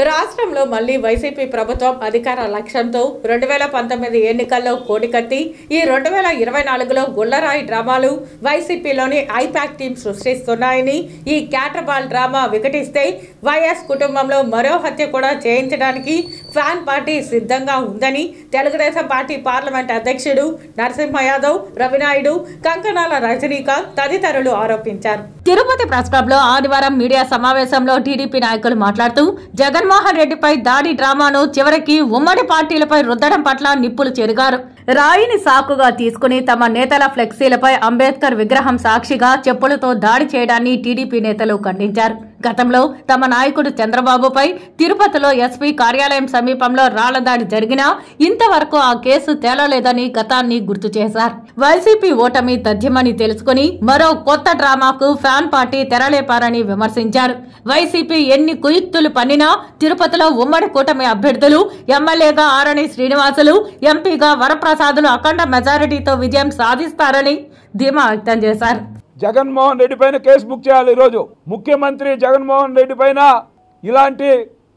రాష్ట్రంలో మళ్లీ వైసీపీ ప్రభుత్వం అధికార లక్ష్యంతో 2019 ఎన్నికల్లో కోడికత్తి ఈ 2024లో గుల్లరాయి డ్రామాలు వైసీపీలోని ఐపాక్ టీం సృష్టిస్తున్నాయని ఈ క్యాటర్బాల్ డ్రామా వికటిస్తే వైఎస్ కుటుంబంలో మరో హత్య కూడా చేయించడానికి ఫ్యాన్ పార్టీ సిద్ధంగా ఉందని తెలుగుదేశం పార్టీ పార్లమెంట్ అధ్యక్షుడు నరసింహ యాదవ్, రవినాయుడు, కంకణాల రజనీకాంత్ తదితరులు ఆరోపించారు. తిరుపతి ప్రెస్ క్లబ్లో ఆదివారం మీడియా సమావేశంలో టీడీపీ నాయకులు మాట్లాడుతూ జగన్మోహన్ రెడ్డిపై దాడి డ్రామాను చివరికి ఉమ్మడి పార్టీలపై రుద్దడం పట్ల నిప్పులు చెరిగారు. రాయిని సాకుగా తీసుకుని తమ నేతల ఫ్లెక్సీలపై అంబేద్కర్ విగ్రహం సాక్షిగా చెప్పులతో దాడి చేయడాన్ని టీడీపీ నేతలు ఖండించారు. గతంలో తమ నాయకుడు చంద్రబాబుపై తిరుపతిలో ఎస్పీ కార్యాలయం సమీపంలో రాళ్ల దాడి జరిగినా ఇంతవరకు ఆ కేసు తేలలేదని గతాన్ని గుర్తు చేశారు. వైసీపీ ఓటమి తథ్యమని తెలుసుకుని మరో కొత్త డ్రామాకు ఫ్యాన్ పార్టీ తెరలేపారని విమర్శించారు. వైసీపీ ఎన్ని కుయుక్తులు పన్నినా తిరుపతిలో ఉమ్మడి కూటమి అభ్యర్థులు ఎమ్మెల్యేగా ఆరణి శ్రీనివాసులు, ఎంపీగా వరప్రసాదులు అఖండ మెజారిటీతో విజయం సాధిస్తారని ధీమా వ్యక్తం చేశారు. జగన్మోహన్ రెడ్డి పైన కేసు బుక్ చేయాలి. ఈరోజు ముఖ్యమంత్రి జగన్మోహన్ రెడ్డి పైన ఇలాంటి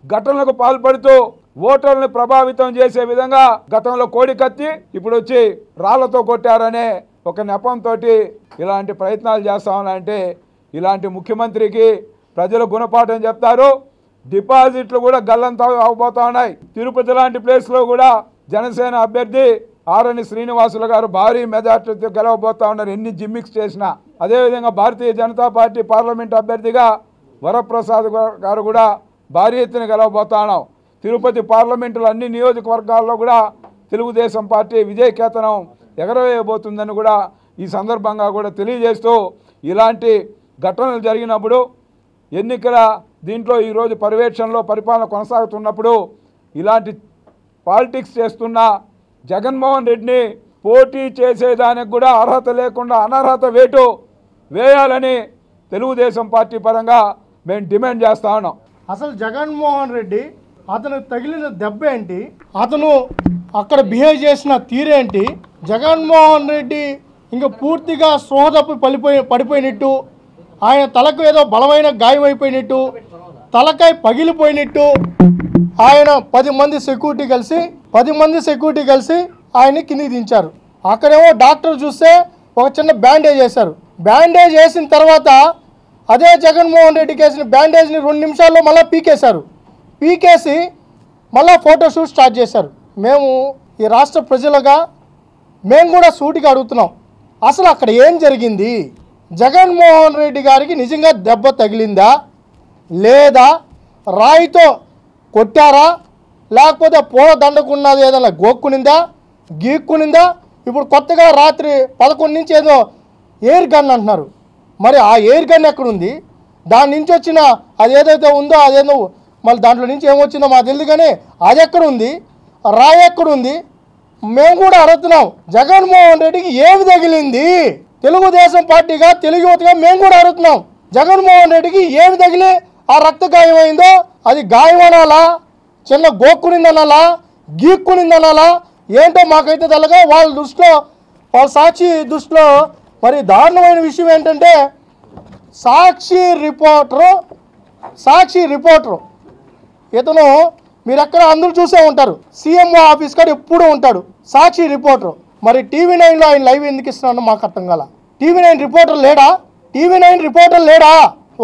ఘటనలకు పాల్పడుతూ ఓటర్లను ప్రభావితం చేసే విధంగా గతంలో కోడికత్తి ఇప్పుడు వచ్చి రాళ్లతో కొట్టారనే ఒక నెపంతో ఇలాంటి ప్రయత్నాలు చేస్తామనంటే ఇలాంటి ముఖ్యమంత్రికి ప్రజలు గుణపాఠం చెప్తారు. డిపాజిట్లు కూడా గల్లంతా అవబోతా ఉన్నాయి. తిరుపతి లాంటి ప్లేస్లో కూడా జనసేన అభ్యర్థి ఆరణి శ్రీనివాసులు గారు భారీ మెజార్టీతో గెలవబోతా ఉన్నారు. ఎన్ని జిమ్మిక్స్ చేసినా. అదేవిధంగా భారతీయ జనతా పార్టీ పార్లమెంట్ అభ్యర్థిగా వరప్రసాద్ గారు కూడా భారీ ఎత్తున గెలవబోతా ఉన్నాం. తిరుపతి పార్లమెంటులో అన్ని నియోజకవర్గాల్లో కూడా తెలుగుదేశం పార్టీ విజయకేతనం ఎగరవేయబోతుందని కూడా ఈ సందర్భంగా కూడా తెలియజేస్తూ ఇలాంటి ఘటనలు జరిగినప్పుడు ఎన్నికల దీంట్లో ఈరోజు పర్యవేక్షణలో పరిపాలన కొనసాగుతున్నప్పుడు ఇలాంటి పాలిటిక్స్ చేస్తున్న జగన్మోహన్ రెడ్డిని పోటీ చేసేదానికి కూడా అర్హత లేకుండా అనర్హత వేటు వేయాలని తెలుగుదేశం పార్టీ పరంగా మేము డిమాండ్ చేస్తా ఉన్నాం. అసలు జగన్మోహన్ రెడ్డి అతను తగిలిన దెబ్బ ఏంటి, అతను అక్కడ బిహేవ్ చేసిన తీరేంటి, జగన్మోహన్ రెడ్డి ఇంకా పూర్తిగా స్పృహ తప్పి పడిపోయినట్టు, ఆయన తలకు ఏదో బలమైన గాయం అయిపోయినట్టు, తలకాయ పగిలిపోయినట్టు, ఆయన 10 మంది సెక్యూరిటీ కలిసి ఆయన్ని కిందికి దించారు. అక్కడేమో డాక్టర్ చూస్తే ఒక చిన్న బ్యాండేజ్ వేశారు. బ్యాండేజ్ వేసిన తర్వాత అదే జగన్మోహన్ రెడ్డికి వేసిన బ్యాండేజ్ని 2 నిమిషాల్లో మళ్ళీ పీకేసి మళ్ళీ ఫోటోషూట్ స్టార్ట్ చేశారు. మేము ఈ రాష్ట్ర ప్రజలుగా మేము కూడా సూటిగా అడుగుతున్నాం, అసలు అక్కడ ఏం జరిగింది? జగన్మోహన్ రెడ్డి గారికి నిజంగా దెబ్బ తగిలిందా, లేదా రాయితో కొట్టారా, లేకపోతే పూల దండకున్నది ఏదైనా గీక్కునిందా? ఇప్పుడు కొత్తగా రాత్రి 11 నుంచి ఏదో ఎయిర్ గన్ అంటున్నారు. మరి ఆ ఎయిర్ గన్ ఎక్కడుంది? దాని నుంచి వచ్చిన అది ఏదైతే ఉందో అదేదో మళ్ళీ దాంట్లో నుంచి ఏమొచ్చిందో మాకు తెలియదు, కానీ అది ఎక్కడుంది, రాయి ఎక్కడుంది? మేము కూడా అడుగుతున్నాం, జగన్మోహన్ రెడ్డికి ఏమి తగిలింది? తెలుగుదేశం పార్టీగా, తెలుగు యువతగా మేము కూడా అడుగుతున్నాం, జగన్మోహన్ రెడ్డికి ఏమి తగిలి ఆ రక్త గాయం అయిందో అది గాయం అనాలా, చిన్న గోక్కునిందనాలా, గీక్కునిందనాలా, ఏంటో మాకైతే తెలగా. వాళ్ళ సాక్షి దృష్టిలో మరి దారుణమైన విషయం ఏంటంటే సాక్షి రిపోర్టరు ఇతను మీరు ఎక్కడ అందరూ చూసే ఉంటారు, సీఎంఓ ఆఫీస్ కాడ ఎప్పుడూ ఉంటాడు సాక్షి రిపోర్టరు. మరి TV9లో ఆయన లైవ్ ఎందుకు ఇస్తున్నాడో మాకు అర్థం కాల. TV9 రిపోర్టర్ లేడా?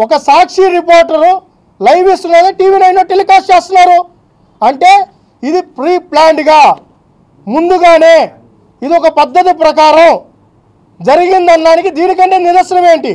ఒక సాక్షి రిపోర్టరు లైవ్ ఇస్తున్నది TV9లో టెలికాస్ట్ చేస్తున్నారు అంటే ఇది ప్రీ ప్లాన్డ్గా ముందుగానే ఇది ఒక పద్ధతి ప్రకారం జరిగిందనడానికి దీనికంటే నిదర్శనం ఏంటి?